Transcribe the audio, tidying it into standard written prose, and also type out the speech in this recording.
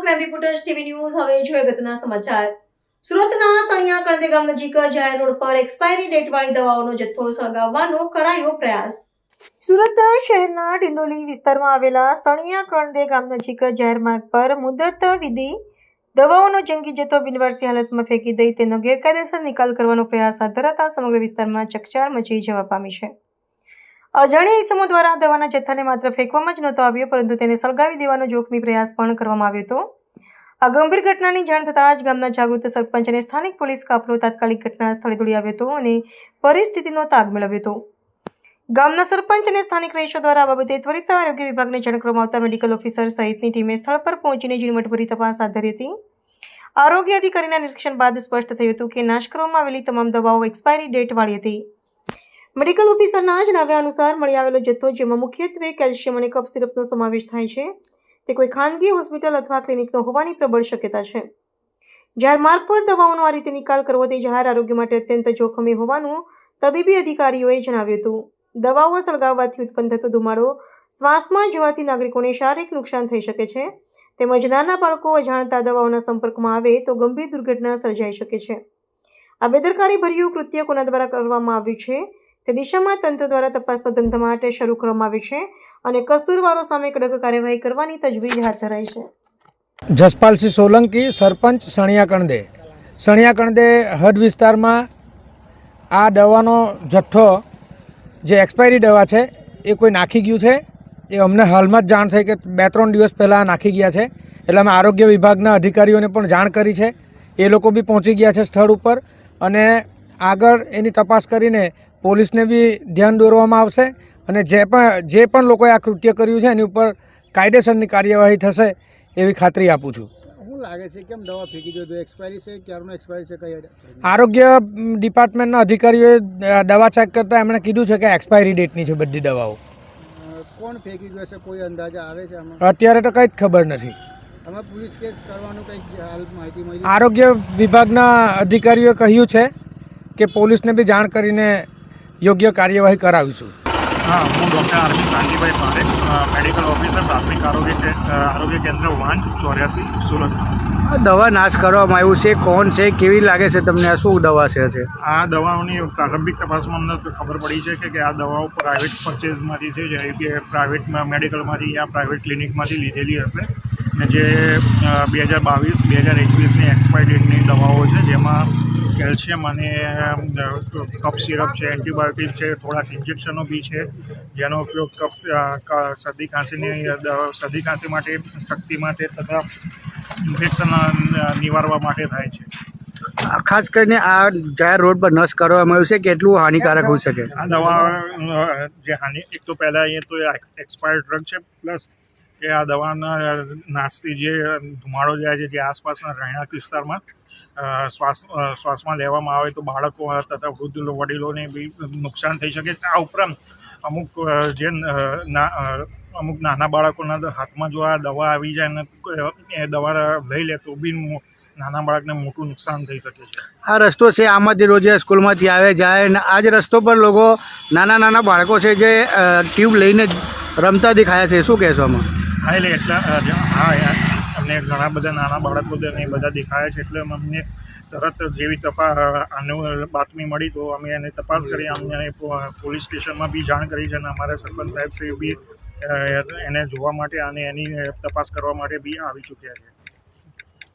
Crime reporters TV news હવે જોઈએ અગત્યના સમાચાર। સુરતના સણિયા કણદે ગામ નજીક જાહેર રોડ પર એક્સપાયરી ડેટ વાળી દવાઓનો જથ્થો સળગાવવાનો કરાયો પ્રયાસ। સુરત શહેરના ડિંડોલી વિસ્તારમાં આવેલા સણિયા કણદે ગામ નજીક જાહેર માર્ગ પર મુદત વિધિ દવાઓનો જંગી જથ્થો બિનવારસી હાલતમાં ફેંકી દઈ તેનો ગેરકાયદેસર નિકાલ કરવાનો પ્રયાસ હાથ ધરાતા સમગ્ર વિસ્તારમાં ચકચાર મચી જવા પામી છે। અજાણ્યા ઇસમો દ્વારા દવાના જથ્થાને માત્ર ફેંકવામાં જ નહોતો આવ્યો, પરંતુ તેને સળગાવી દેવાનો જોખમી પ્રયાસ પણ કરવામાં આવ્યો હતો। આ ગંભીર ઘટનાની જાણ થતાં જ ગામના જાગૃત સરપંચ અને સ્થાનિક પોલીસ કાફલો તાત્કાલિક ઘટના સ્થળે દોડી આવ્યો હતો અને પરિસ્થિતિનો તાગ મેળવ્યો હતો। ગામના સરપંચ અને સ્થાનિક રહીશો દ્વારા આ બાબતે ત્વરિત આરોગ્ય વિભાગને જાણ કરવામાં આવતા મેડિકલ ઓફિસર સહિતની ટીમે સ્થળ પર પહોંચીને ઝીણવટભરી તપાસ હાથ ધરી હતી। આરોગ્ય અધિકારીના નિરીક્ષણ બાદ સ્પષ્ટ થયું હતું કે નાશ કરવામાં આવેલી તમામ દવાઓ એક્સપાયરી ડેટ વાળી હતી। મેડિકલ ઓફિસરના જણાવ્યા અનુસાર મળી આવેલો જથ્થો, જેમાં મુખ્યત્વે કેલ્શિયમ અને કફ સિરપનો સમાવેશ થાય છે, તે કોઈ ખાનગી હોસ્પિટલ અથવા ક્લિનિકનો હોવાની પ્રબળ શક્યતા છે। જાહેર માર્ગ પર દવાઓનો આ રીતે નિકાલ કરવો તે જાહેર આરોગ્ય માટે અત્યંત જોખમી હોવાનું તબીબી અધિકારીઓએ જણાવ્યું હતું। દવાઓ સળગાવવાથી ઉત્પન્ન થતો ધુમાડો શ્વાસમાં જવાથી નાગરિકોને શારીરિક નુકસાન થઈ શકે છે, તેમજ નાના બાળકો અજાણતા દવાઓના સંપર્કમાં આવે તો ગંભીર દુર્ઘટના સર્જાઈ શકે છે। આ બેદરકારી ભર્યું કૃત્ય કોના દ્વારા કરવામાં આવ્યું છે તે દિશામાં તંત્ર દ્વારા તપાસનો ધમધમાટ શરૂ કરવામાં આવ્યો છે અને કસૂરવારો સામે કડક કાર્યવાહી કરવાની તજવીજ હાથ ધરાઈ છે। જસપાલસિંહ સોલંકી, સરપંચ સણિયા કણદે હદ વિસ્તારમાં આ દવાનો જથ્થો જે એક્સપાયરી દવા છે એ કોઈ નાખી ગયું છે। એ અમને હાલમાં જ જાણ થઈ કે 2-3 દિવસ પહેલાં નાખી ગયા છે, એટલે અમે આરોગ્ય વિભાગના અધિકારીઓને પણ જાણ કરી છે। એ લોકો બી પહોંચી ગયા છે સ્થળ ઉપર અને આગળ એની તપાસ કરીને પોલીસને બી ધ્યાન દોરવામાં આવશે અને જે પણ લોકોએ આ કૃત્ય કર્યું છે એની ઉપર કાયદેસરની કાર્યવાહી થશે એવી ખાતરી આપું છું। શું લાગે છે કેમ દવા ફેંકી દો? એક્સપાયરી છે, ક્યારનો એક્સપાયરી છે? કઈ આરોગ્ય ડિપાર્ટમેન્ટના અધિકારીઓએ દવા ચેક કરતાં એમણે કીધું છે કે એક્સપાયરી ડેટની છે બધી દવાઓ। કોણ ફેંકી ગયો છે, કોઈ અંદાજા આવે છે આમાં? અત્યારે તો કંઈ જ ખબર નથી। તમે પોલીસ કેસ કરવાનું કંઈક હાલ માહિતી મળી? આરોગ્ય વિભાગના અધિકારીઓએ કહ્યું છે કે પોલીસને બી જાણ કરીને યોગ્ય કાર્યવાહી કરાવીશું। હા, હું ડૉક્ટર આરમી શાંતિભાઈ પારેખ, મેડિકલ ઓફિસર પ્રાથમિક આરોગ્ય કેન્દ્ર 184 સુરત। દવા નાશ કરવામાં આવ્યું છે, કોણ છે, કેવી લાગે છે તમને? આ શું દવા છે? આ દવાઓની પ્રારંભિક તપાસમાં અમને ખબર પડી છે કે આ દવાઓ પ્રાઇવેટ પરચેઝમાંથી છે, જે કે પ્રાઇવેટ મેડિકલમાંથી યા પ્રાઇવેટ ક્લિનિકમાંથી લીધેલી હશે ને જે 2022-2021ની એક્સપાયરી ડેટની દવાઓ છે, જેમાં કેલ્શિયમ અને કફ સિરપ છે, એન્ટીબાયોટિક છે, થોડાક ઇન્જેક્શનો બી છે, જેનો ઉપયોગ શરદી ખાંસી માટે, શક્તિ માટે તથા ઇન્ફેક્શન નિવારવા માટે થાય છે। ખાસ કરીને આ જાહેર રોડ પર નષ્ટ કરવામાં આવ્યું છે, કેટલું હાનિકારક હોઈ શકે? આ દવા જે એક તો પહેલાં એ તો એક્સપાયર્ડ ડ્રગ છે, પ્લસ કે આ દવાના નાશથી જે ધુમાડો જાય છે, જે આસપાસના રહેણાંક વિસ્તારમાં શ્વાસમાં લેવામાં આવે તો બાળકો તથા વૃદ્ધ વડીલોને બી નુકસાન થઈ શકે। આ ઉપરાંત અમુક નાના બાળકોના હાથમાં જો આ દવા આવી જાય ને એ દવા લઈ લે તો બી નાના બાળકને મોટું નુકસાન થઈ શકે છે। આ રસ્તો છે, આમાંથી રોજ સ્કૂલમાંથી આવે જાય ને આ જ રસ્તો પર લોકો નાના બાળકો છે જે ટ્યુબ લઈને રમતા દેખાયા છે, શું કહેશો આમાં? હા, એટલે અમને ઘણા બધા નાના બાળકો ને એ બધા દેખાયા છે, એટલે અમને તરત જેવી બાતમી મળી તો અમે એને તપાસ કરી, અમને પોલીસ સ્ટેશનમાં બી જાણ કરી છે અને અમારા સરપંચ સાહેબ શ્રી બી એને જોવા માટે અને એની તપાસ કરવા માટે બી આવી ચૂક્યા છે।